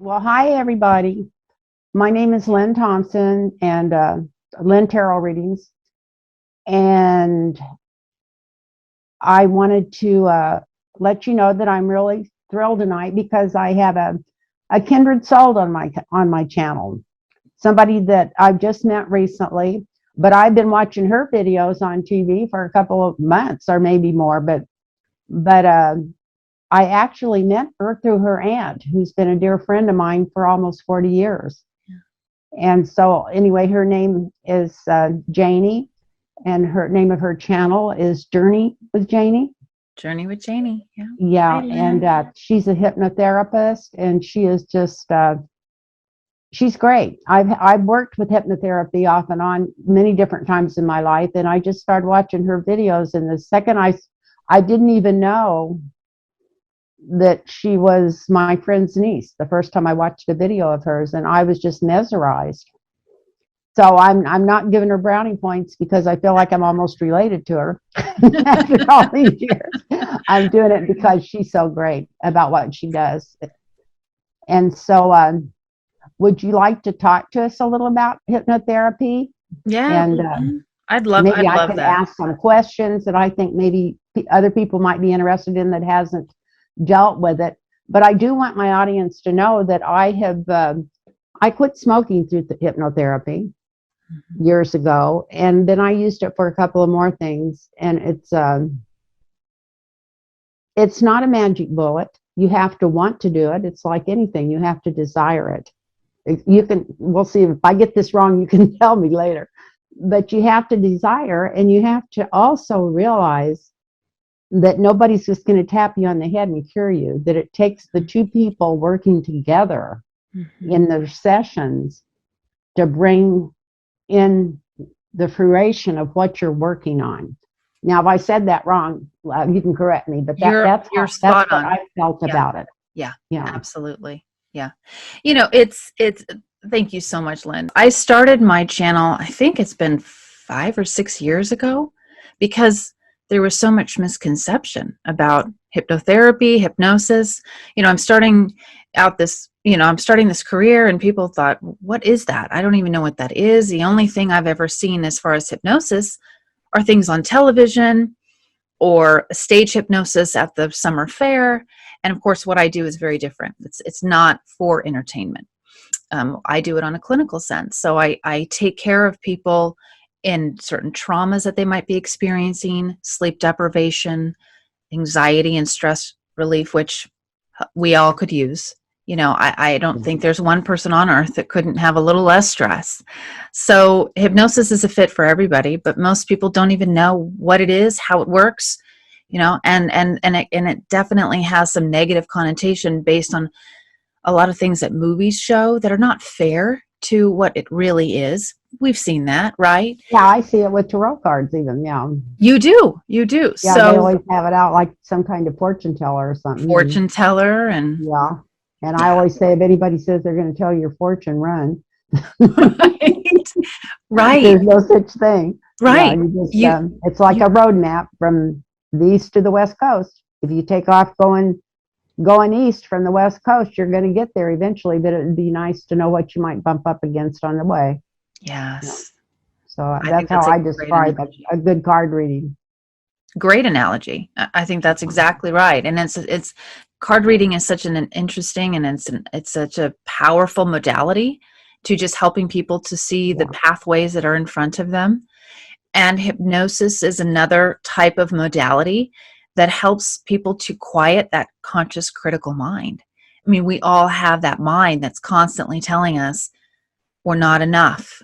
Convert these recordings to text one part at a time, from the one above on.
Well, hi everybody. My name is Lynn Thompson and Lynn Tarot Readings. And I wanted to let you know that I'm really thrilled tonight because I have a kindred soul on my channel. Somebody that I've just met recently, but I've been watching her videos on TV for a couple of months or maybe more. But I actually met her through her aunt, who's been a dear friend of mine for almost 40 years. And so anyway, her name is JAYNI, and her name of her channel is Journey with JAYNI. Journey with JAYNI. Yeah. Yeah, and she's a hypnotherapist, and she is just she's great. I've worked with hypnotherapy off and on many different times in my life, and I just started watching her videos, and the second I didn't even know that she was my friend's niece the first time I watched a video of hers, and I was just mesmerized. So I'm not giving her brownie points because I feel like I'm almost related to her after all these years. I'm doing it because she's so great about what she does. And so, would you like to talk to us a little about hypnotherapy? Yeah. And I'd love maybe I that. could ask some questions that I think maybe other people might be interested in that hasn't dealt with it. But I do want my audience to know that I quit smoking through the hypnotherapy years ago, and then I used it for a couple of more things. And it's not a magic bullet. You have to want to do it. It's like anything, you have to desire it. We'll see if I get this wrong, you can tell me later. But you have to desire, and you have to also realize that nobody's just going to tap you on the head and cure you, that it takes the two people working together in their sessions to bring in the fruition of what you're working on. Now, if I said that wrong, you can correct me, but that's what I felt about it. Yeah, absolutely. Yeah. It's thank you so much, Lynn. I started my channel, I think it's been 5 or 6 years ago, because there was so much misconception about hypnotherapy, hypnosis. I'm starting this career, and people thought, what is that? I don't even know what that is. The only thing I've ever seen as far as hypnosis are things on television or stage hypnosis at the summer fair. And of course, what I do is very different. It's not for entertainment. I do it on a clinical sense. So I take care of people in certain traumas that they might be experiencing, sleep deprivation, anxiety and stress relief, which we all could use. I don't think there's one person on earth that couldn't have a little less stress. So hypnosis is a fit for everybody, but most people don't even know what it is, how it works, and it definitely has some negative connotation based on a lot of things that movies show that are not fair to what it really is. We've seen that, right? Yeah, I see it with tarot cards even. Yeah. You do. Yeah, So they always have it out like some kind of fortune teller or something. Fortune teller and yeah. And I always say, if anybody says they're going to tell your fortune, run. Right. There's no such thing. Right. Yeah, it's like a road map from the east to the west coast. If you take off going east from the west coast, you're going to get there eventually, but it would be nice to know what you might bump up against on the way. Yes. So that's how I describe a good card reading. Great analogy. I think that's exactly right. And it's card reading is such an interesting, and it's such a powerful modality to just helping people to see the pathways that are in front of them. And hypnosis is another type of modality that helps people to quiet that conscious critical mind. I mean, we all have that mind that's constantly telling us we're not enough.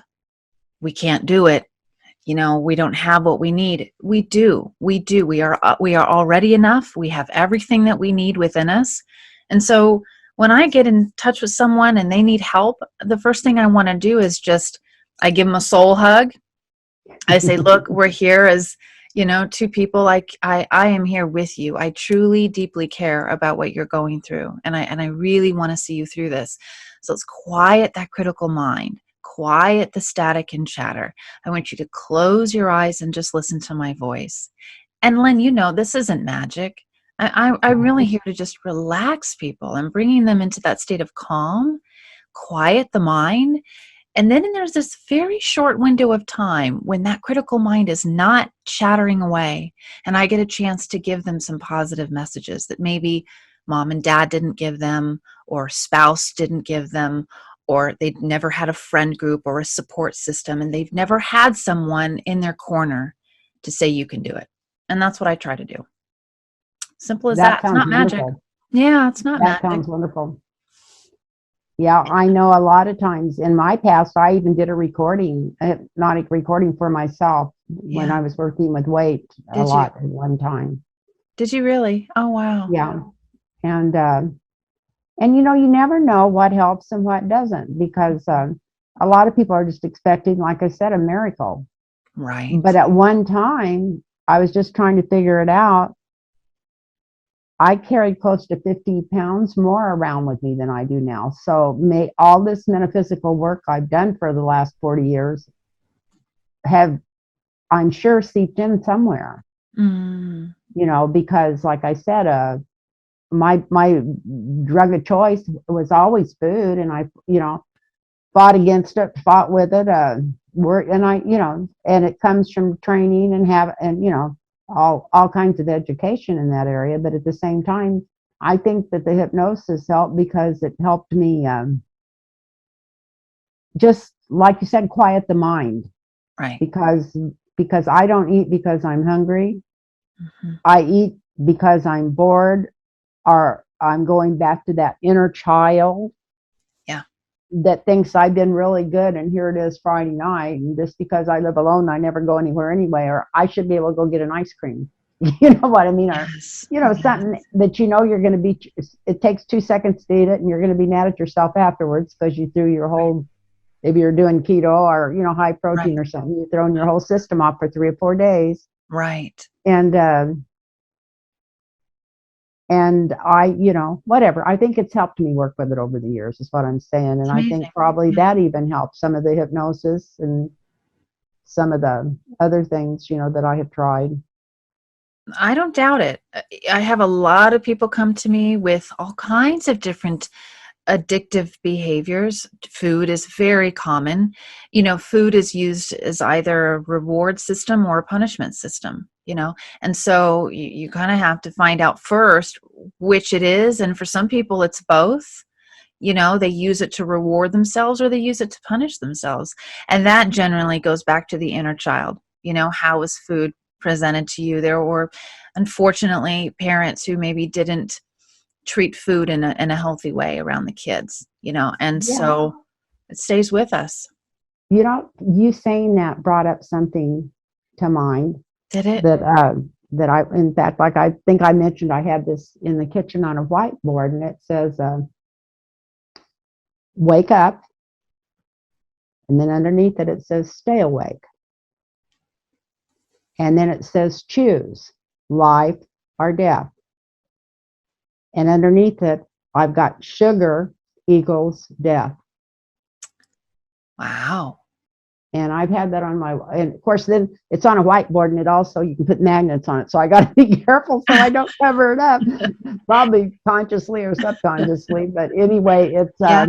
We can't do it. We don't have what we need. We do. We are already enough. We have everything that we need within us. And so when I get in touch with someone and they need help, the first thing I want to do is I give them a soul hug. I say, look, we're here as, two people. Like I am here with you. I truly, deeply care about what you're going through. And I really want to see you through this. So let's quiet that critical mind. Quiet the static and chatter. I want you to close your eyes and just listen to my voice. And Lynn, this isn't magic. I'm really here to just relax people and bringing them into that state of calm, quiet the mind. And then there's this very short window of time when that critical mind is not chattering away. And I get a chance to give them some positive messages that maybe mom and dad didn't give them, or spouse didn't give them, or they'd never had a friend group or a support system, and they've never had someone in their corner to say you can do it. And that's what I try to do. Simple as That that. It's sounds not magic. wonderful. Yeah, it's not That magic. sounds wonderful. Yeah, I know a lot of times in my past, I even did a recording, not a recording for myself when Yeah. I was working with weight a Did you? lot at one time. Did you really? Oh, wow. Yeah. And you know, you never know what helps and what doesn't, because a lot of people are just expecting, like I said, a miracle. Right. But at one time, I was just trying to figure it out. I carried close to 50 pounds more around with me than I do now. So all this metaphysical work I've done for the last 40 years have, I'm sure, seeped in somewhere, Mm, you know, because like I said, my drug of choice was always food, and I, you know, fought against it, fought with it, work, and I, you know, and it comes from training and you know, all kinds of education in that area. But at the same time, I think that the hypnosis helped because it helped me, just like you said, quiet the mind, right. because I don't eat because I'm hungry. Hmm. I eat because I'm bored, or I'm going back to that inner child Yeah. that thinks I've been really good, and here it is Friday night, and just because I live alone, I never go anywhere anyway, or I should be able to go get an ice cream. You know what I mean? Or, Yes. you know, Yes. something that you know you're going to be, it takes 2 seconds to eat it, and you're going to be mad at yourself afterwards because you threw your whole, maybe you're doing keto or, you know, high Right. protein or something, you're throwing your whole system off for 3 or 4 days. Right. And, I, you know, whatever. I think it's helped me work with it over the years, is what I'm saying. It's And I think amazing. probably Yeah. that even helped some of the hypnosis and some of the other things, you know, that I have tried. I don't doubt it. I have a lot of people come to me with all kinds of different addictive behaviors. Food is very common. You know, food is used as either a reward system or a punishment system, you know, and so you kind of have to find out first which it is. And for some people, it's both. You know, they use it to reward themselves or they use it to punish themselves. And that generally goes back to the inner child. You know, how was food presented to you? There were, unfortunately, parents who maybe didn't treat food in a healthy way around the kids, you know, and Yeah. so it stays with us. You know, you saying that brought up something to mind Did it? that, that I, in fact, like I think I mentioned, I had this in the kitchen on a whiteboard, and it says, wake up. And then underneath it, it says stay awake. And then it says choose life or death. And underneath it, I've got sugar equals death. Wow. And I've had that on my, and of course, then it's on a whiteboard, and it also, you can put magnets on it. So I got to be careful so I don't cover it up, probably consciously or subconsciously. But anyway, it's, Yeah.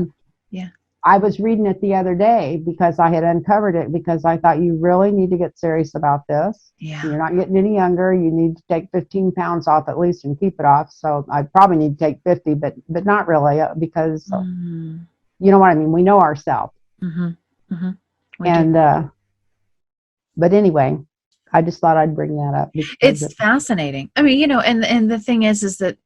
Yeah. I was reading it the other day because I had uncovered it, because I thought you really need to get serious about this. Yeah. You're not getting any younger. You need to take 15 pounds off at least and keep it off. So I probably need to take 50, but not really, because Mm. you know what I mean? We know ourselves. Mm-hmm. Mm-hmm. We do. And, but anyway, I just thought I'd bring that up because It's fascinating. I mean, you know, and the thing is that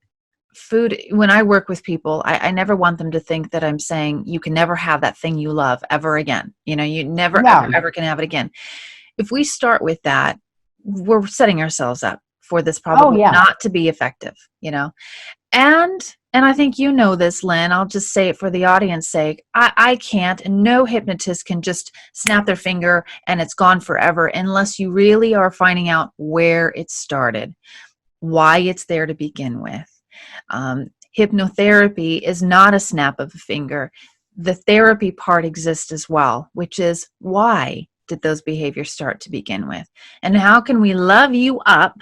food, when I work with people, I never want them to think that I'm saying you can never have that thing you love ever again. You know, you never, ever, no, ever can have it again. If we start with that, we're setting ourselves up for this oh probably yeah, not to be effective, you know. And I think you know this, Lynn. I'll just say it for the audience sake. I can't, and no hypnotist can just snap their finger and it's gone forever unless you really are finding out where it started, why it's there to begin with. Hypnotherapy is not a snap of a finger. The therapy part exists as well, which is why did those behaviors start to begin with? And how can we love you up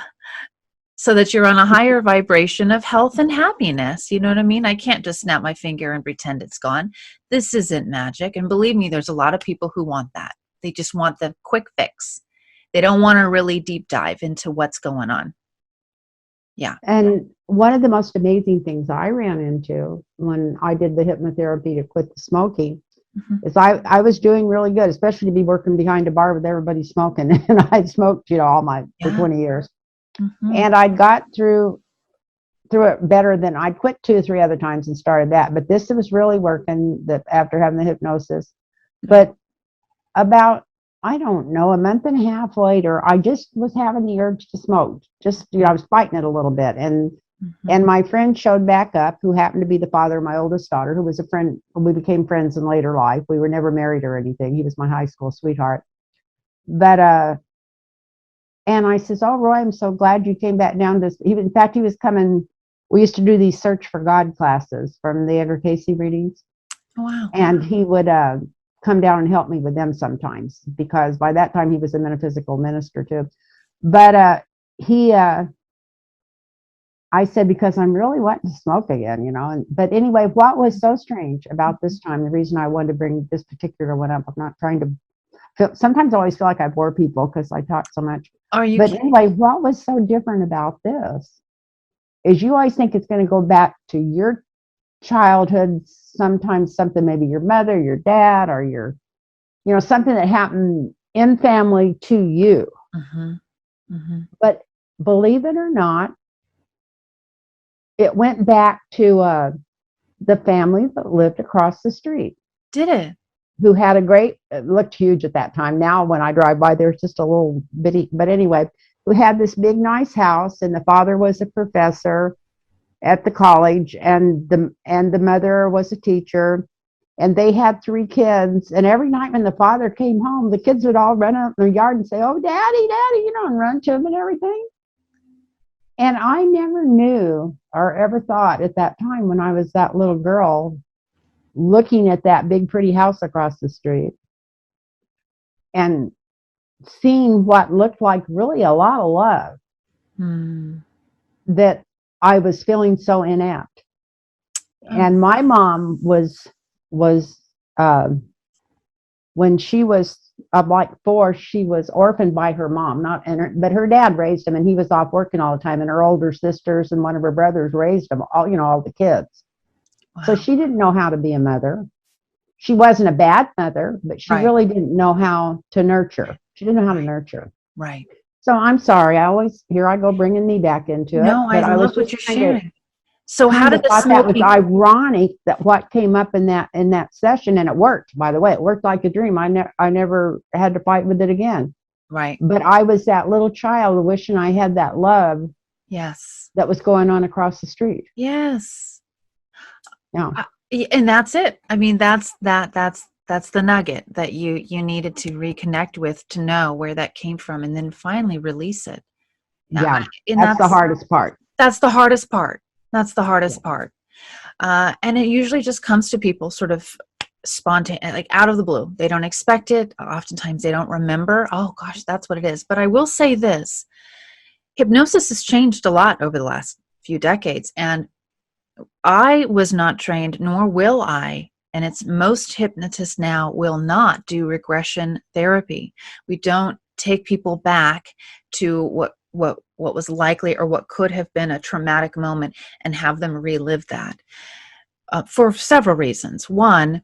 so that you're on a higher vibration of health and happiness. You know what I mean? I can't just snap my finger and pretend it's gone. This isn't magic. And believe me, there's a lot of people who want that. They just want the quick fix. They don't want to really deep dive into what's going on. Yeah. And one of the most amazing things I ran into when I did the hypnotherapy to quit the smoking is I was doing really good, especially to be working behind a bar with everybody smoking. And I'd smoked, for 20 years. And I'd got through it better than I'd quit 2 or 3 other times and started that. But this was really working after having the hypnosis. But about, I don't know, a month and a half later, I just was having the urge to smoke. Just, I was fighting it a little bit. And my friend showed back up, who happened to be the father of my oldest daughter, who was a friend. We became friends in later life. We were never married or anything. He was my high school sweetheart. But, and I says, "Oh, Roy, I'm so glad you came back down to," in fact, he was coming. We used to do these Search for God classes from the Edgar Casey readings. Oh, wow. And he would come down and help me with them sometimes, because by that time he was a metaphysical minister too. But I said, because I'm really wanting to smoke again, but anyway, what was so strange about this time, the reason I wanted to bring this particular one up, I'm not trying to feel, sometimes I always feel like I bore people because I talk so much. But anyway, what was so different about this is you always think it's going to go back to your childhood, sometimes something, maybe your mother, your dad, or something that happened in family to you. But believe it or not, it went back to the family that lived across the street. Did it? Who had it looked huge at that time. Now when I drive by, there's just a little bitty, but anyway, who had this big nice house, and the father was a professor at the college, and the mother was a teacher, and they had 3 kids. And every night when the father came home, the kids would all run out in the yard and say, "Oh, daddy," and run to him and everything. And I never knew or ever thought at that time, when I was that little girl looking at that big pretty house across the street and seeing what looked like really a lot of love, that I was feeling so inept. And my mom was when she was like 4, she was orphaned by her mom, but her dad raised him, and he was off working all the time, and her older sisters and one of her brothers raised him, all the kids. Wow. So she didn't know how to be a mother. She wasn't a bad mother, but she really didn't know how to nurture. She didn't know how to nurture. Right. So I'm sorry. Here I go bringing me back into it. No, I love what you're sharing. So how did the smoking? That was ironic that what came up in that session, and it worked. By the way, it worked like a dream. I never had to fight with it again. Right. But I was that little child wishing I had that love. Yes. That was going on across the street. Yes. Yeah. And that's it. I mean, that's the nugget that you needed to reconnect with, to know where that came from, and then finally release it. Yeah. That's the hardest part. That's the hardest part. That's the hardest part. And it usually just comes to people sort of spontaneous, like out of the blue. They don't expect it. Oftentimes they don't remember. Oh gosh, that's what it is. But I will say this, hypnosis has changed a lot over the last few decades. And I was not trained, nor will I. And it's most hypnotists now will not do regression therapy. We don't take people back to what was likely or what could have been a traumatic moment and have them relive that for several reasons. One,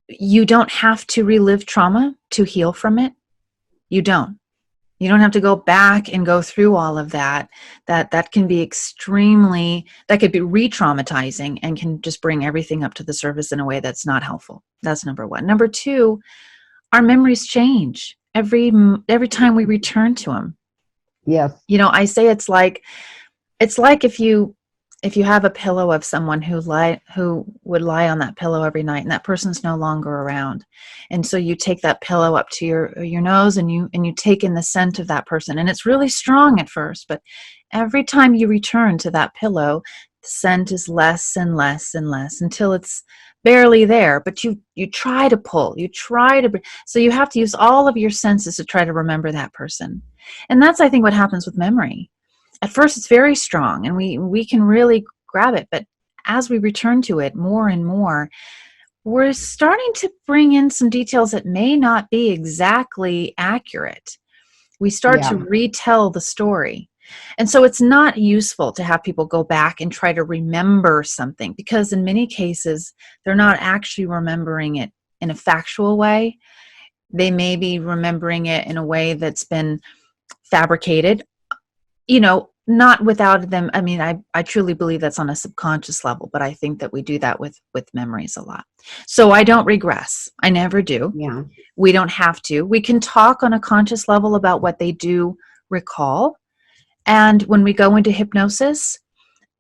you don't have to relive trauma to heal from it. You don't have to go back and go through all of that. That can be that could be re-traumatizing and can just bring everything up to the surface in a way that's not helpful. That's number one. Number two, our memories change every time we return to them. Yes. I say it's like if you have a pillow of someone who would lie on that pillow every night, and that person's no longer around. And so you take that pillow up to your nose, and you take in the scent of that person. And it's really strong at first, but every time you return to that pillow, the scent is less and less and less until it's barely there. But you try to pull, so you have to use all of your senses to try to remember that person. And that's, I think, what happens with memory. at first it's very strong and we can really grab it, but as we return to it more and more, we're starting to bring in some details that may not be exactly accurate. We start Yeah. to retell the story. And so it's not useful to have people go back and try to remember something, because in many cases, they're not actually remembering it in a factual way. They may be remembering it in a way that's been fabricated, not without them. I mean, I truly believe that's on a subconscious level, but I think that we do that with memories a lot. So I don't regress. I never do. Yeah. We don't have to. We can talk on a conscious level about what they do recall. And when we go into hypnosis,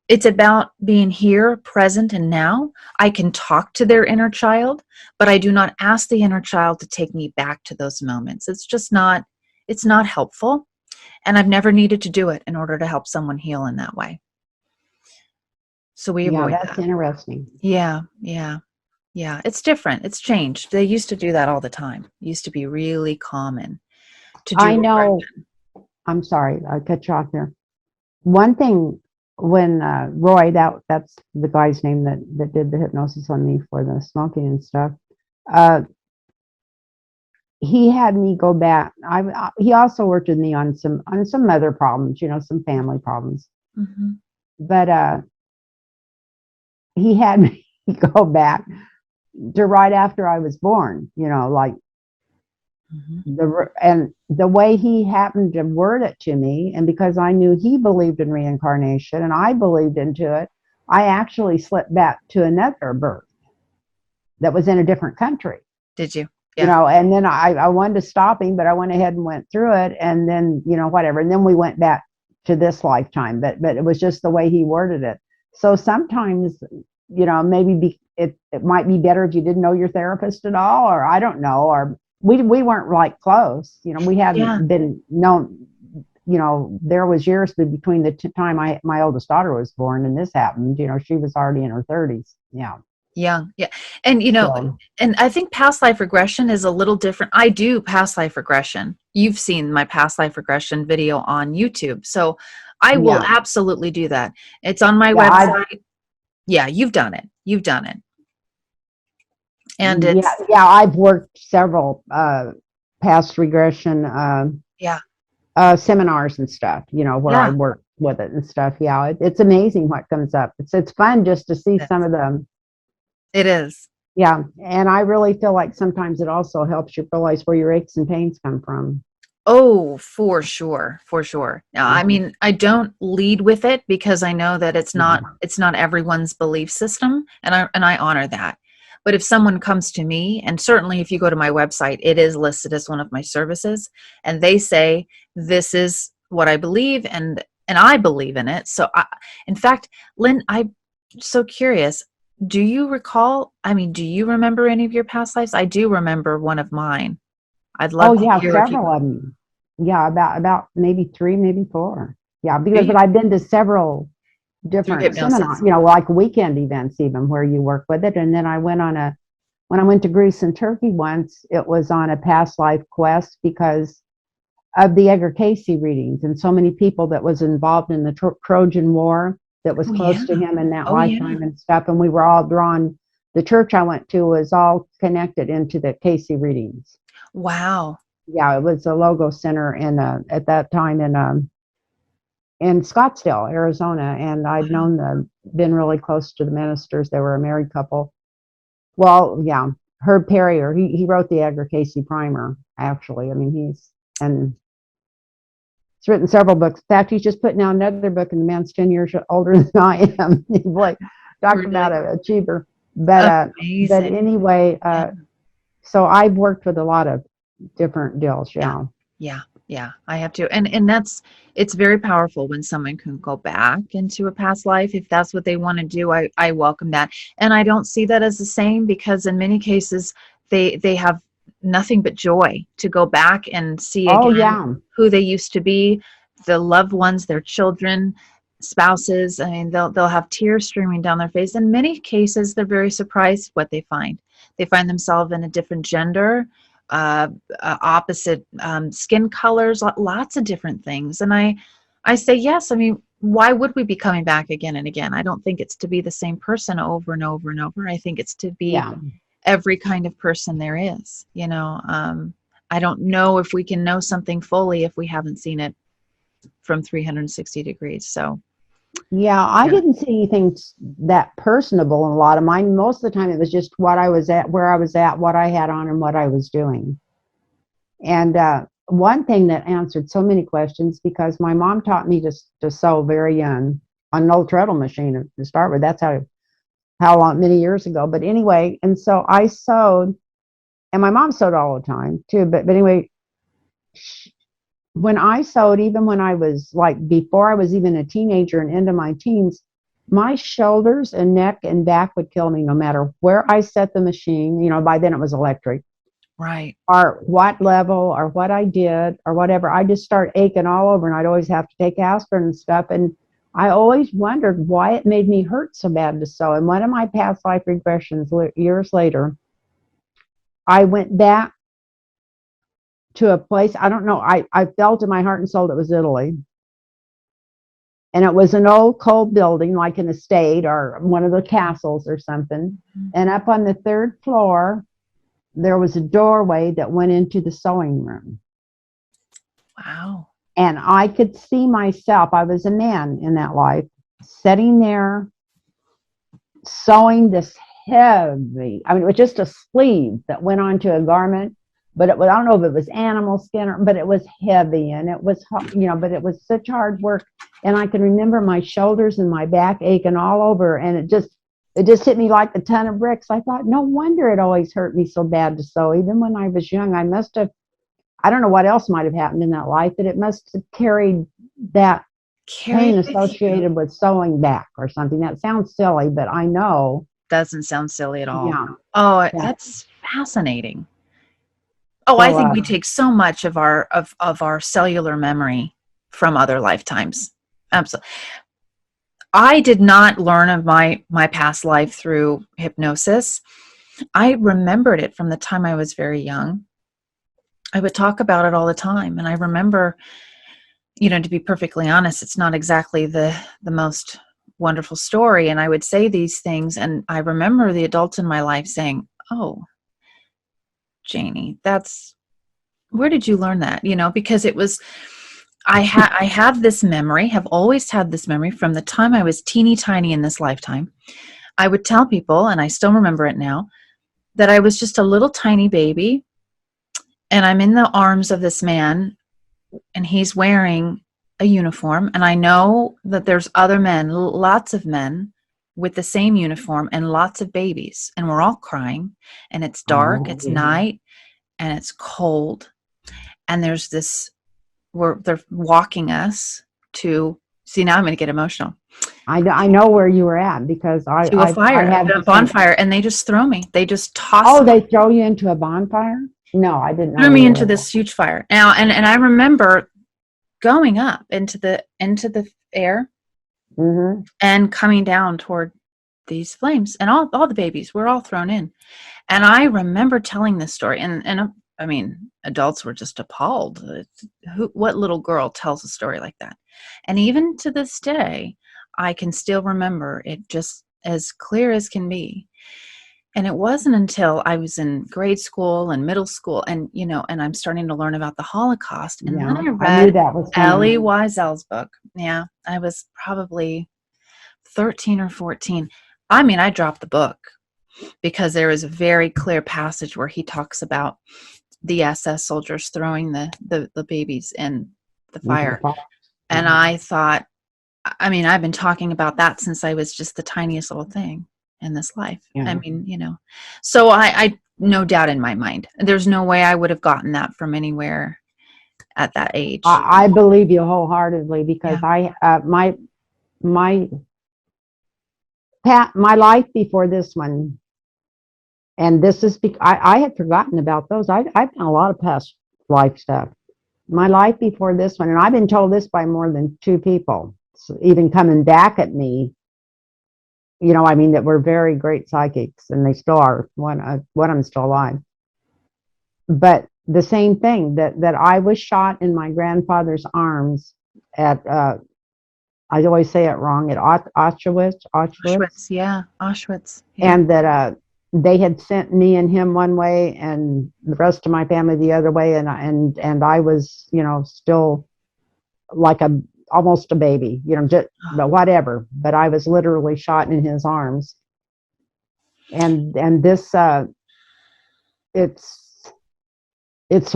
it's about being here, present, and now. I can talk to their inner child, but I do not ask the inner child to take me back to those moments. It's not helpful. And I've never needed to do it in order to help someone heal in that way. So we Yeah, avoid that's that. interesting. Yeah, yeah, yeah. It's different. It's changed. They used to do that all the time. It used to be really common to do I know, regression. I'm sorry, I cut you off there. One thing when Roy, that's the guy's name that did the hypnosis on me for the smoking and stuff. Uh, he had me go back. He also worked with me on some other problems, some family problems. Mm-hmm. But he had me go back to right after I was born. Like Mm-hmm. the way he happened to word it to me, and because I knew he believed in reincarnation and I believed into it, I actually slipped back to another birth that was in a different country. Did you? Yeah. And then I wanted to stop him, but I went ahead and went through it, and then whatever, and then we went back to this lifetime, but it was just the way he worded it. So sometimes maybe it might be better if you didn't know your therapist at all, or I don't know, or we weren't like close, we Yeah. hadn't been known, there was years between the time my oldest daughter was born and this happened. She was already in her 30s. Yeah. Young. Yeah. And, So and I think past life regression is a little different. I do past life regression. You've seen my past life regression video on YouTube. So I will yeah, absolutely do that. It's on my yeah, I website. Yeah, you've done it. You've done it. And yeah, it's, yeah, I've worked several past regression yeah, seminars and stuff, where I yeah, work with it and stuff. Yeah, it's amazing what comes up. It's fun just to see it some is. of them. It is. Yeah, and I really feel like sometimes it also helps you realize where your aches and pains come from. Oh, for sure, for sure. Now, I Mhm. mean, I don't lead with it because I know that Yeah. it's not everyone's belief system, and I honor that. But if someone comes to me, and certainly if you go to my website, it is listed as one of my services, and they say this is what I believe, and I believe in it. So, in fact, Lynn, I'm so curious. Do you recall? I mean, do you remember any of your past lives? I do remember one of mine. I'd Oh love to yeah, hear if you several of them. Yeah, about maybe three, maybe four. Yeah, do because you but I've been to several through different seminars, hypnosis. like weekend events even where you work with it. And then when I went to Greece and Turkey once, it was on a past life quest because of the Edgar Cayce readings and so many people that was involved in the Trojan War that was Oh close yeah. to him in that Oh yeah. lifetime and stuff. And we were all drawn. The church I went to was all connected into the Cayce readings. Wow. Yeah, it was a logo center at that time in Scottsdale, Arizona, and I'd Wow. known them, been really close to the ministers. They were a married couple. Well, yeah, Herb Perrier, he wrote the Edgar Cayce primer. Actually, I mean and he's written several books. In fact, he's just putting out another book, and the man's 10 years older than I am. He's like, talk about Really a achiever. But amazing. anyway, Yeah. so I've worked with a lot of different deals. Yeah. Yeah. Yeah. Yeah. I have to. And that's it's very powerful when someone can go back into a past life. If that's what they want to do, I welcome that. And I don't see that as the same because in many cases they have nothing but joy to go back and see Oh again yeah. who they used to be, the loved ones, their children, spouses. I mean, they'll have tears streaming down their face. In many cases, they're very surprised what they find. They find themselves in a different gender, uh, opposite skin colors, lots of different things. And I say yes. I mean, why would we be coming back again and again? I don't think it's to be the same person over and over and over. I think it's to be Yeah. every kind of person there is, you know. I don't know if we can know something fully if we haven't seen it from 360 degrees. So, Yeah, I yeah. didn't see anything that personable in a lot of mine. Most of the time, it was just what I was at, where I was at, what I had on, and what I was doing. And one thing that answered so many questions, because my mom taught me to sew very young on an old treadle machine to start with. That's how long, many years ago. But anyway, and so I sewed, and my mom sewed all the time too. But anyway, when I sewed, even when I was like before I was even a teenager and into my teens, my shoulders and neck and back would kill me no matter where I set the machine. You know, by then it was electric, Right. or what level, or what I did, or whatever. I just start aching all over, and I'd always have to take aspirin and stuff. And I always wondered why it made me hurt so bad to sew. And one of my past life regressions years later, I went back to a place, I don't know, I felt in my heart and soul it was Italy. And it was an old cold building, like an estate or one of the castles or something. And up on the third floor, there was a doorway that went into the sewing room. Wow. And I could see myself, I was a man in that life, sitting there sewing this heavy, I mean, it was just a sleeve that went onto a garment, but it was, I don't know if it was animal skin, but it was heavy, and it was, you know, but it was such hard work. And I can remember my shoulders and my back aching all over, and it just hit me like a ton of bricks. I thought, no wonder it always hurt me so bad to sew. Even when I was young, I must have, I don't know what else might have happened in that life, but it must have carried that pain Carried with you. associated with sewing back or something. That sounds silly, but I know. Doesn't sound silly at all. Yeah. Oh, Yeah. that's fascinating. Oh, I So, think we take so much of our cellular memory from other lifetimes. Absolutely. I did not learn of my past life through hypnosis. I remembered it from the time I was very young. I would talk about it all the time, and I remember, you know, to be perfectly honest, it's not exactly the most wonderful story, and I would say these things, and I remember the adults in my life saying, "Oh, JAYNI, that's, where did you learn that?" You know, because it was, I have this memory, have always had this memory from the time I was teeny tiny in this lifetime. I would tell people, and I still remember it now, that I was just a little tiny baby, and I'm in the arms of this man, and he's wearing a uniform, and I know that there's other men, lots of men with the same uniform, and lots of babies, and we're all crying, and it's dark, oh, it's yeah. night, and it's cold, and there's this, they're walking us to, see, now I'm going to get emotional, I know where you were at, because to a I fire, had a the same. bonfire, and they just throw me, they just toss Oh, me, they throw you into a bonfire? No, I didn't know threw where me you into were this huge fire now, and I remember going up into the air at. Mm-hmm. and coming down toward these flames, and all the babies were all thrown in. And I remember telling this story, and I mean, adults were just appalled. What little girl tells a story like that? And even to this day, I can still remember it just as clear as can be. And it wasn't until I was in grade school and middle school, and you know, and I'm starting to learn about the Holocaust, and then Yeah, I I knew read that was Elie coming. Wiesel's book. Yeah, I was probably 13 or 14. I mean, I dropped the book because there is a very clear passage where he talks about the SS soldiers throwing the babies in the Into the fire. fire. And I thought, I mean, I've been talking about that since I was just the tiniest little thing in this life. I Yeah. mean, you know, so I no doubt in my mind, there's no way I would have gotten that from anywhere at that age. I believe you wholeheartedly, because Yeah. my my life before this one, and this is I had forgotten about those. I've done a lot of past life stuff. My life before this one, and I've been told this by more than two people, so even coming back at me. You know, I mean, that were very great psychics, and they still are. One of them still alive. But the same thing, that I was shot in my grandfather's arms, at I always say it wrong, at Auschwitz, Auschwitz, yeah, Auschwitz, yeah. and that they had sent me and him one way and the rest of my family the other way, and I was, still like almost a baby, just but whatever. But I was literally shot in his arms, and this it's it's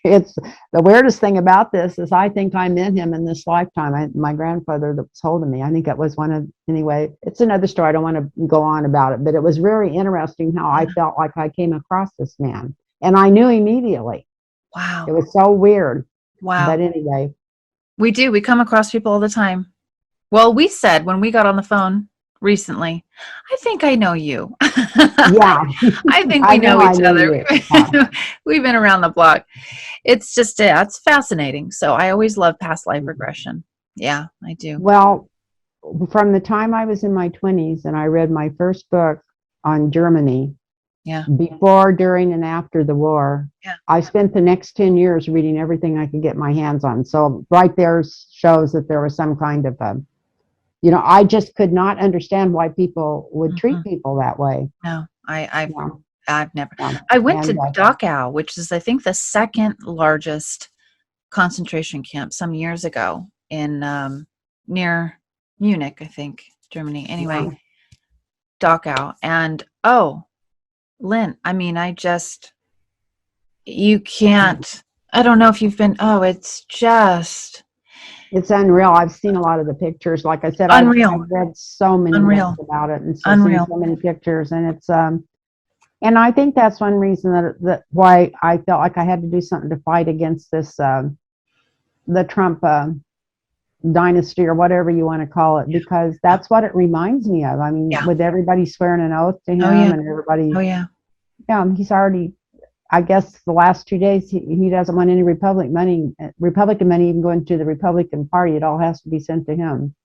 it's the weirdest thing about this is I think I met him in this lifetime. My grandfather that was holding me, I think it was one of, anyway, it's another story. I don't want to go on about it, but it was very interesting how I felt like I came across this man and I knew immediately. Wow. It was so weird. Wow. But anyway. We come across people all the time. Well, we said when we got on the phone recently, I think I know you. Yeah. I think we know each other. Yeah. We've been around the block. It's just, it's fascinating. So I always love past life regression. Yeah, I do. Well, from the time I was in my 20s and I read my first book on Germany, yeah, before, during, and after the war, yeah, I spent the next 10 years reading everything I could get my hands on. So right there shows that there was some kind of I just could not understand why people would treat people that way. No, I've never. Yeah. I went to Dachau, which is, I think, the second largest concentration camp some years ago in near Munich, I think, Germany. Anyway, yeah. Dachau. And Lynn, I mean, you can't, I don't know if you've been, it's unreal. I've seen a lot of the pictures. Like I said, unreal. I've read so many books about it and seen so many pictures, and it's and I think that's one reason that why I felt like I had to do something to fight against this the Trump dynasty or whatever you want to call it, because that's what it reminds me of. I mean, with everybody swearing an oath to him and everybody, he's already, I guess the last 2 days he doesn't want any Republican money even going to the Republican Party. It all has to be sent to him,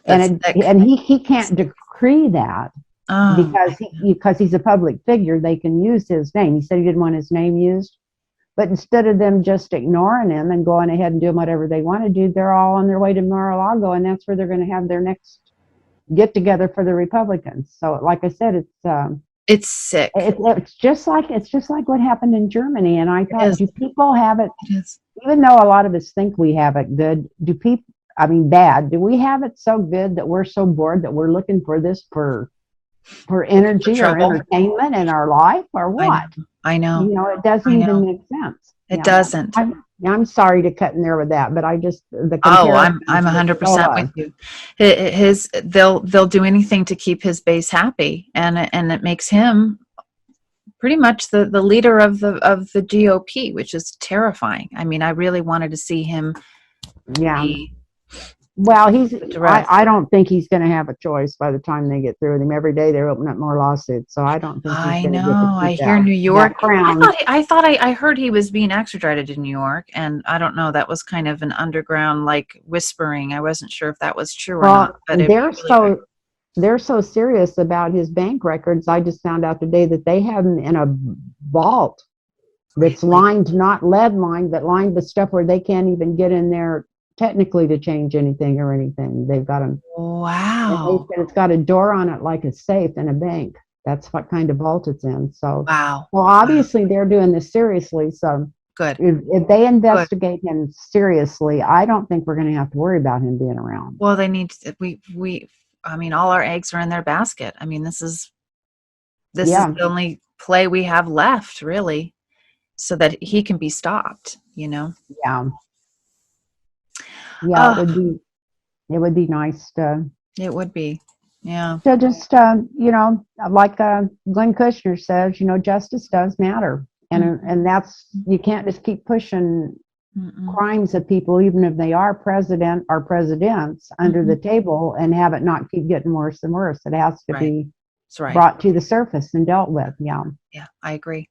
and he can't decree that. Because he's a public figure, they can use his name. He said he didn't want his name used, but instead of them just ignoring him and going ahead and doing whatever they want to do, they're all on their way to Mar-a-Lago, and that's where they're going to have their next get together for the Republicans. So, like I said, it's sick. It's just like what happened in Germany. And I thought, do people have it? Even though a lot of us think we have it good, bad? Do we have it so good that we're so bored that we're looking for this for energy or entertainment in our life, or what? I know. It doesn't even make sense. It doesn't. I'm sorry to cut in there with that, but I just I'm 100% with you. They'll do anything to keep his base happy, and it makes him pretty much the leader of the GOP, which is terrifying. I mean, I really wanted to see him. Yeah. Well, I don't think he's going to have a choice by the time they get through with him. Every day they're opening up more lawsuits, so I don't think he's going to get to keep I hear New York. I heard he was being extradited to New York, and I don't know. That was kind of an underground whispering. I wasn't sure if that was true or not. But they're so serious about his bank records. I just found out today that they have him in a vault that's lined, not lead lined, but lined with stuff where they can't even get in there technically to change anything or anything. They've got them. Wow. It's got a door on it like a safe in a bank. That's what kind of vault it's in. So, wow. Well, obviously they're doing this seriously. So good. If they investigate him seriously, I don't think we're going to have to worry about him being around. Well, they need to, all our eggs are in their basket. I mean, this is the only play we have left, really, so that he can be stopped, Yeah. Yeah, it would be nice to. It would be, yeah. So just like Glenn Kushner says, justice does matter, and that's, you can't just keep pushing crimes of people, even if they are presidents under the table, and have it not keep getting worse and worse. It has to be brought to the surface and dealt with. Yeah. Yeah, I agree.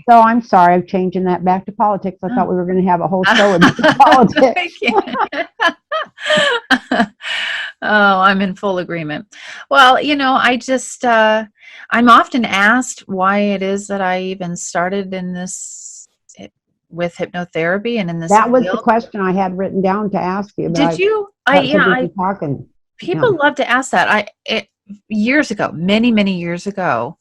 So I'm sorry, I'm changing that back to politics. I thought we were going to have a whole show about politics. I'm in full agreement. Well, I just, I'm often asked why it is that I even started in this with hypnotherapy and in this That was the field? question I had written down to ask you, but Did you? I got so Yeah, busy talking. Yeah, people love to ask that. Years ago, many, many years ago,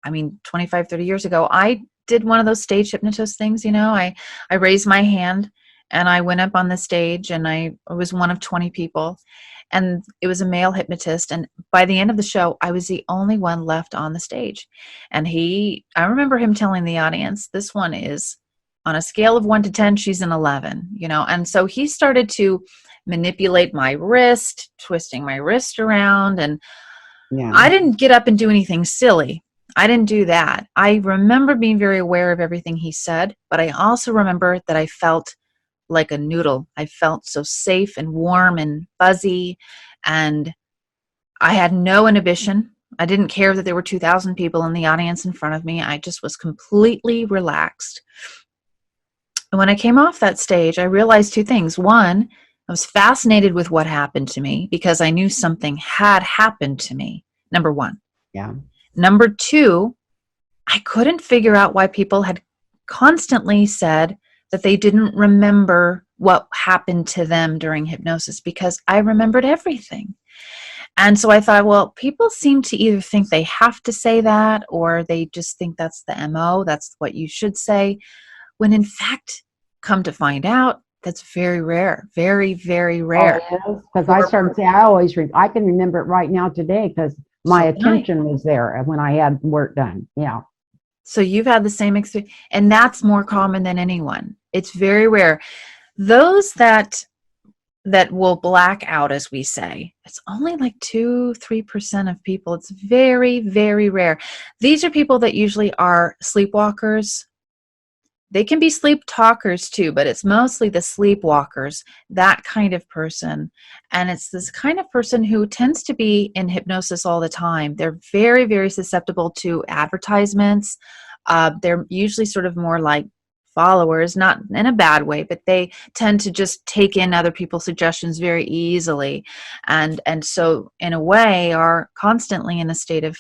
I mean, 25, 30 years ago, I did one of those stage hypnotist things. I raised my hand and I went up on the stage, and I was one of 20 people, and it was a male hypnotist. And by the end of the show, I was the only one left on the stage. And I remember him telling the audience, this one is on a scale of 1 to 10, she's an 11, And so he started to manipulate my wrist, twisting my wrist around. And yeah, I didn't get up and do anything silly. I didn't do that. I remember being very aware of everything he said, but I also remember that I felt like a noodle. I felt so safe and warm and fuzzy, and I had no inhibition. I didn't care that there were 2,000 people in the audience in front of me. I just was completely relaxed. And when I came off that stage, I realized two things. One, I was fascinated with what happened to me because I knew something had happened to me. Number one. yeah, Number two, I couldn't figure out why people had constantly said that they didn't remember what happened to them during hypnosis, because I remembered everything. And so I thought, well, people seem to either think they have to say that, or they just think that's the MO, that's what you should say, when in fact, come to find out, that's very rare, very, very oh, rare. it is, because I started saying, I can remember it right now today, because my So attention was there when I had work done. Yeah, So you've had the same experience, and that's more common than anyone. It's very rare. Those that will black out, as we say, it's only like 2-3% of people. It's very, very rare. These are people that usually are sleepwalkers. They can be sleep talkers too, but it's mostly the sleepwalkers, that kind of person. And it's this kind of person who tends to be in hypnosis all the time. They're very, very susceptible to advertisements. They're usually sort of more like followers, not in a bad way, but they tend to just take in other people's suggestions very easily. And so in a way are constantly in a state of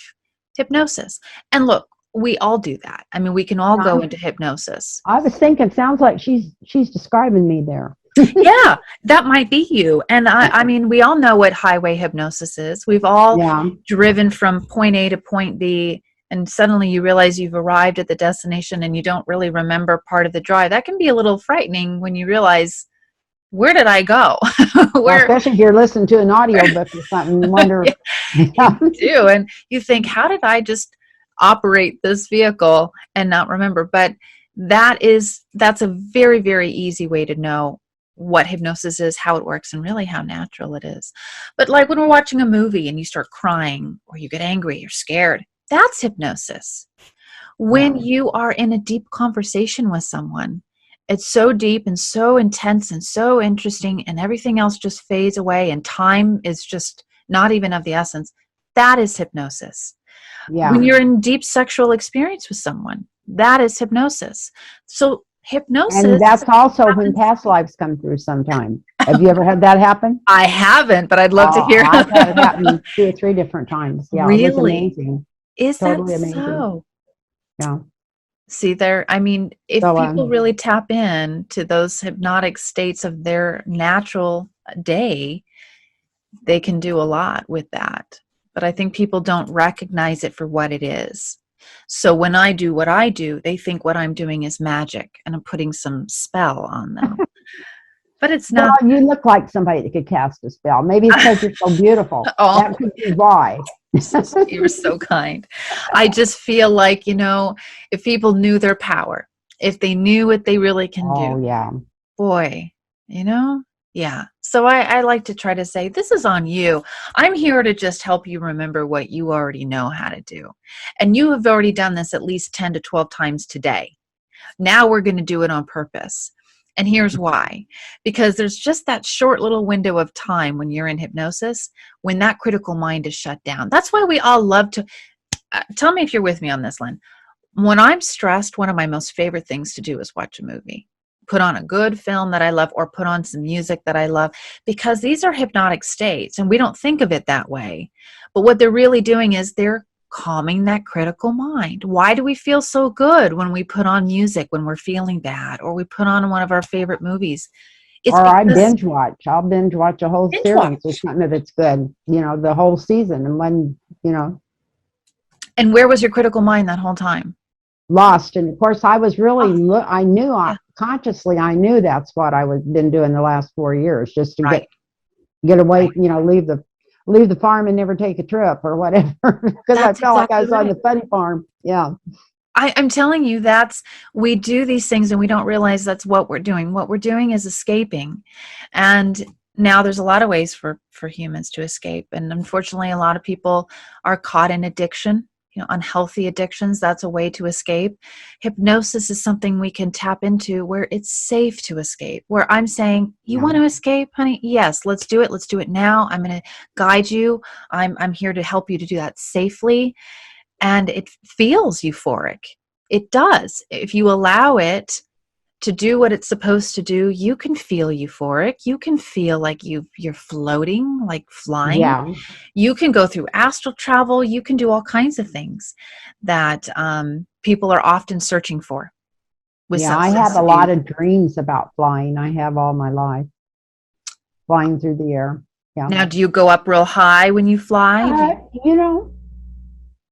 hypnosis. And look, we all do that. I mean, we can all go into hypnosis. I was thinking, sounds like she's describing me there. Yeah, that might be you. And I mean, we all know what highway hypnosis is. We've all Yeah, driven from point A to point B, and suddenly you realize you've arrived at the destination and you don't really remember part of the drive. That can be a little frightening when you realize, where did I go? well, Where especially if you're listening to an audiobook or something, wonder. Yeah, Yeah, you do. And you think, how did I just operate this vehicle and not remember? But that's a very, very easy way to know what hypnosis is, how it works, and really how natural it is. But like when we're watching a movie and you start crying, or you get angry, you're scared, that's hypnosis. When you are in a deep conversation with someone, it's so deep and so intense and so interesting, and everything else just fades away, and time is just not even of the essence. That is hypnosis. yeah. When you're in deep sexual experience with someone, that is hypnosis. So And hypnosis that's also when happens. past lives come through sometime. Have you ever had that happen? I haven't, but I'd love to Oh, hear. I've had it happen 2 or 3 different times. Yeah, it was Really? amazing. Is that Totally amazing. so? Yeah. See there, I mean, if So, people really tap in to those hypnotic states of their natural day, they can do a lot with that. But I think people don't recognize it for what it is. So when I do what I do, they think what I'm doing is magic and I'm putting some spell on them. But it's well, not. you look like somebody that could cast a spell. Maybe it's because you're so beautiful. Oh, That could be why. you're so kind. I just feel like, if people knew their power, if they knew what they really can do, Oh, yeah. boy, yeah. So I like to try to say, this is on you. I'm here to just help you remember what you already know how to do. And you have already done this at least 10 to 12 times today. Now we're going to do it on purpose. And here's why. Because there's just that short little window of time when you're in hypnosis, when that critical mind is shut down. That's why we all love to, tell me if you're with me on this, Lynn. When I'm stressed, one of my most favorite things to do is watch a movie. Put on a good film that I love, or put on some music that I love, because these are hypnotic states and we don't think of it that way. But what they're really doing is they're calming that critical mind. Why do we feel so good when we put on music when we're feeling bad, or we put on one of our favorite movies? It's Or I because binge watch. I'll binge watch a whole binge series or watch. something if it's good, the whole season. And when, And where was your critical mind that whole time? lost. And of course, I was really, Oh, I knew yeah. consciously, I knew that's what I was been doing the last 4 years, just to Right. get away, Right. leave the farm and never take a trip or whatever, because I That's felt like I exactly was on right. the funny farm. Yeah. I'm telling you, we do these things and we don't realize that's what we're doing. What we're doing is escaping. And now there's a lot of ways for humans to escape. And unfortunately, a lot of people are caught in addiction, unhealthy addictions. That's a way to escape. Hypnosis is something we can tap into where it's safe to escape, where I'm saying, you Yeah. want to escape, honey? Yes, let's do it. Let's do it now. I'm going to guide you. I'm here to help you to do that safely. And it feels euphoric. It does. If you allow it to do what it's supposed to do, you can feel euphoric. You can feel like you're floating, like flying. Yeah. You can go through astral travel. You can do all kinds of things that people are often searching for with Yeah. I have substance a lot abuse. of dreams about flying. I have all my life, flying through the air. Yeah. Now, do you go up real high when you fly? Uh, you know,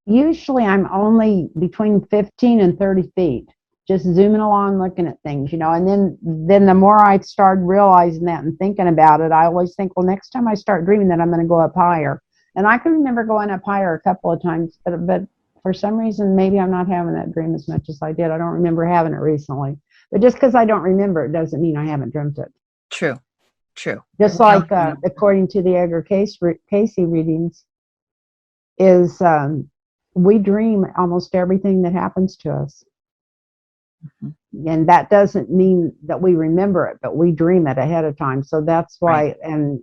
Usually I'm only between 15 and 30 feet, just zooming along, looking at things, and then the more I started realizing that and thinking about it, I always think, well, next time I start dreaming that I'm going to go up higher. And I can remember going up higher a couple of times, but for some reason, maybe I'm not having that dream as much as I did. I don't remember having it recently. But just because I don't remember it doesn't mean I haven't dreamt it. True. True. Just We all like, dream. according to the Edgar Casey readings, is we dream almost everything that happens to us. Mhm. And that doesn't mean that we remember it, but we dream it ahead of time. So that's Right. why, and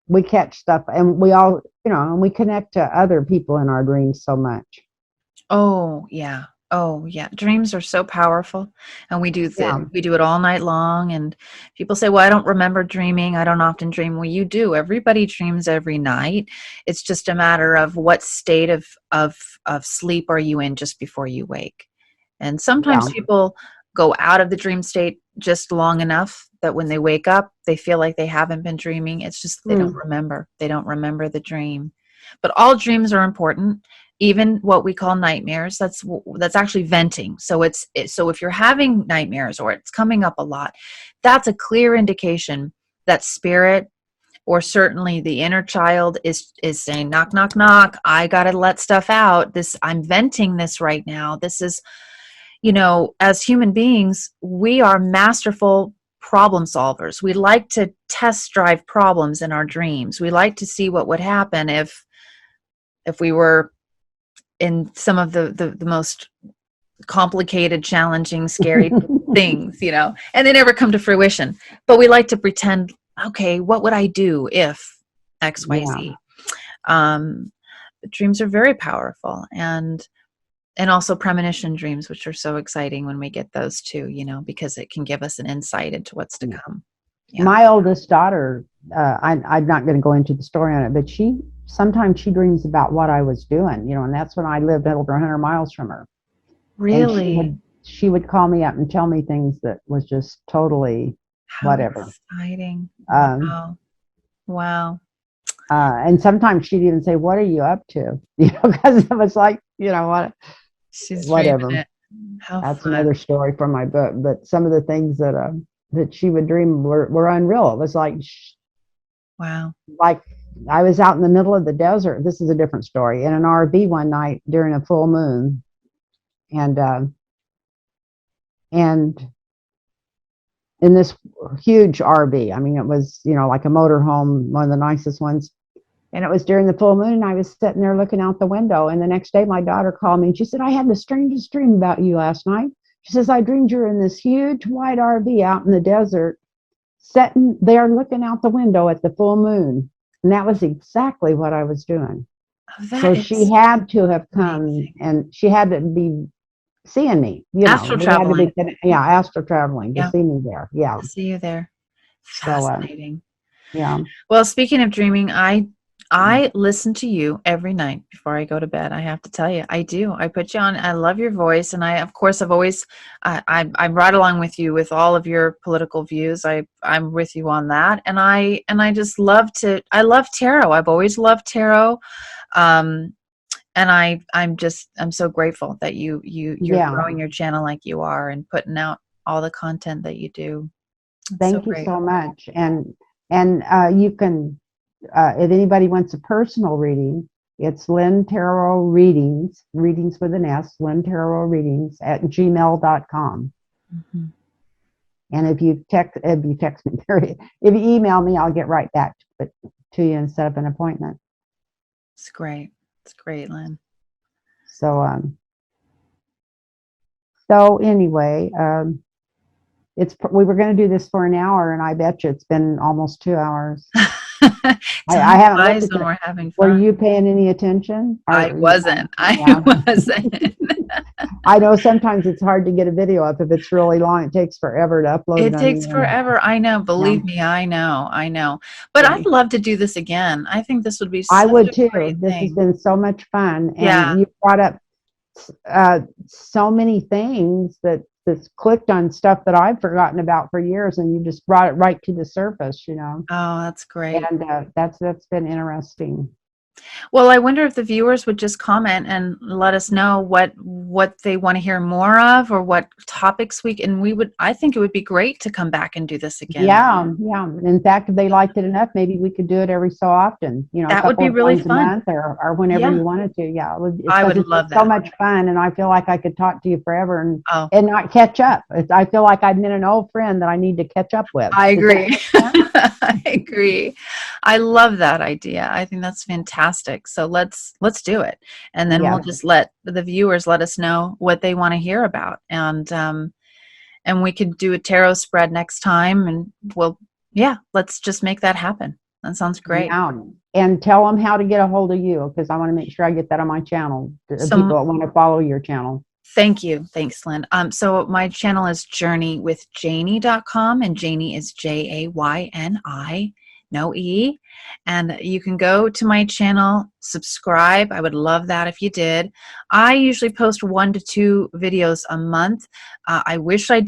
we catch stuff, and we all, and we connect to other people in our dreams so much. Oh, yeah. Oh, yeah. Dreams are so powerful, and we do Yeah. it all night long. And people say, "Well, I don't remember dreaming. I don't often dream." Well, you do. Everybody dreams every night. It's just a matter of what state of sleep are you in just before you wake. And sometimes Yeah. people go out of the dream state just long enough that when they wake up, they feel like they haven't been dreaming. It's just they don't Mm. remember. They don't remember the dream. But all dreams are important, even what we call nightmares. That's actually venting. So if you're having nightmares or it's coming up a lot, that's a clear indication that spirit, or certainly the inner child, is saying, knock, knock, knock, I got to let stuff out. I'm venting this right now. This is, as human beings, we are masterful problem solvers. We like to test drive problems in our dreams. We like to see what would happen if we were in some of the most complicated, challenging, scary things, and they never come to fruition. But we like to pretend, okay, what would I do if Yeah. XYZ? Um, Dreams are very powerful, and also premonition dreams, which are so exciting when we get those too, because it can give us an insight into what's to come. Yeah. My oldest daughter, I'm not going to go into the story on it, but sometimes she dreams about what I was doing, and that's when I lived over 100 miles from her. And Really? she would call me up and tell me things that was just totally How whatever. exciting. Um, Wow. Wow. and sometimes she'd even say, "What are you up to?" Because it was like, She's dreaming whatever. it. How That's fun. another story from my book. But some of the things that she would dream were unreal. It was Wow. like I was out in the middle of the desert. This is a different story, in an RV one night during a full moon, and and in this huge RV. I mean, it was, like a motorhome, one of the nicest ones. And it was during the full moon, and I was sitting there looking out the window. And the next day, my daughter called me, and she said, "I had the strangest dream about you last night." She says, "I dreamed you're in this huge white RV out in the desert, sitting there looking out the window at the full moon." And that was exactly what I was doing. Oh, So that she is had to have come, amazing. and she had to be seeing me. Astral We had to traveling. be, yeah, astral traveling to Yeah. see me there. Yeah. To see you there. So, Fascinating. yeah. Well, speaking of dreaming, I I listen to you every night before I go to bed. I have to tell you, I do. I put you on. I love your voice, and of course, I've always, I'm right along with you with all of your political views. I'm with you on that, and I just love to. I love tarot. I've always loved tarot, um, and I'm so grateful that you're Yeah. growing your channel like you are and putting out all the content that you do. It's so Thank you great. so much. And you can, if anybody wants a personal reading, it's Lynn Tarot Readings, readings with an S, Lynn Tarot Readings at gmail.com. Mm-hmm. And if you text me, if you email me, I'll get right back to you and set up an appointment. It's great. It's great, Lynn. So anyway, we were going to do this for an hour, and I bet you it's been almost 2 hours. I Time haven't looked flies at when it. we're having Were fun. you paying any attention? I wasn't. Yeah. I wasn't. I know sometimes it's hard to get a video up if it's really long. It takes forever to upload it It on the takes internet. forever. I know. Yeah. Believe me, I know. I know. But Yeah. I'd love to do this again. I think this would be I such would a too. great This has thing. been so much fun, Yeah. and you brought up so many things that's clicked on stuff that I've forgotten about for years, and you just brought it right to the surface, Oh, that's great. and that's been interesting. Well, I wonder if the viewers would just comment and let us know what they want to hear more of, or what topics I think it would be great to come back and do this again. Yeah. In fact, if they liked it enough, maybe we could do it every so often, a That would couple be of really times a fun. month or whenever Yeah. you wanted to. Yeah, it's I because would it's love been so that. much fun, and I feel like I could talk to you forever Oh, and not catch up. I feel like I've been an old friend that I need to catch up with. I Does that agree. make sense? I agree. I love that idea. I think that's fantastic. So let's do it. And then we'll Yeah, just let the viewers let us know what they want to hear about. And we could do a tarot spread next time, and let's just make that happen. That sounds great. yeah. And tell them how to get a hold of you, because I want to make sure I get that on my channel. The people So that want to follow your channel. thank you. Thanks, Lynn. So my channel is JAYNI.com, and JAYNI is JAYNI, no E. And you can go to my channel, subscribe. I would love that if you did. I usually post 1 to 2 videos a month. I wish I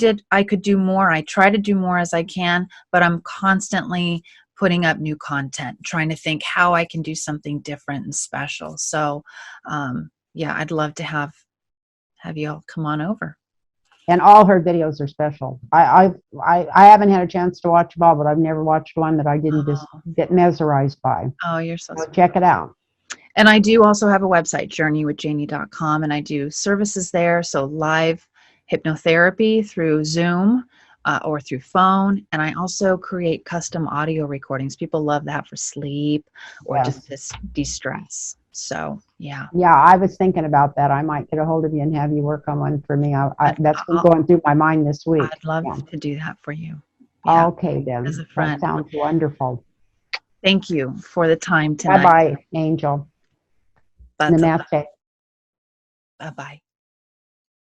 could do more. I try to do more as I can, but I'm constantly putting up new content, trying to think how I can do something different and special. So I'd love to have you all come on over. And all her videos are special. I haven't had a chance to watch them all, but I've never watched one that I didn't just get mesmerized by. Oh, you're so So sweet. check it out. And I do also have a website, journeywithjayni.com, and I do services there. So live hypnotherapy through Zoom or through phone. And I also create custom audio recordings. People love that for sleep or just Yes. to de-stress. So, yeah. Yeah, I was thinking about that. I might get a hold of you and have you work on one for me. That's been going through my mind this week. I'd love Yeah. to do that for you. Yeah. Okay, then. As a That friend. sounds wonderful. Thank you for the time tonight. Bye-bye, Angel. Namaste. Bye-bye.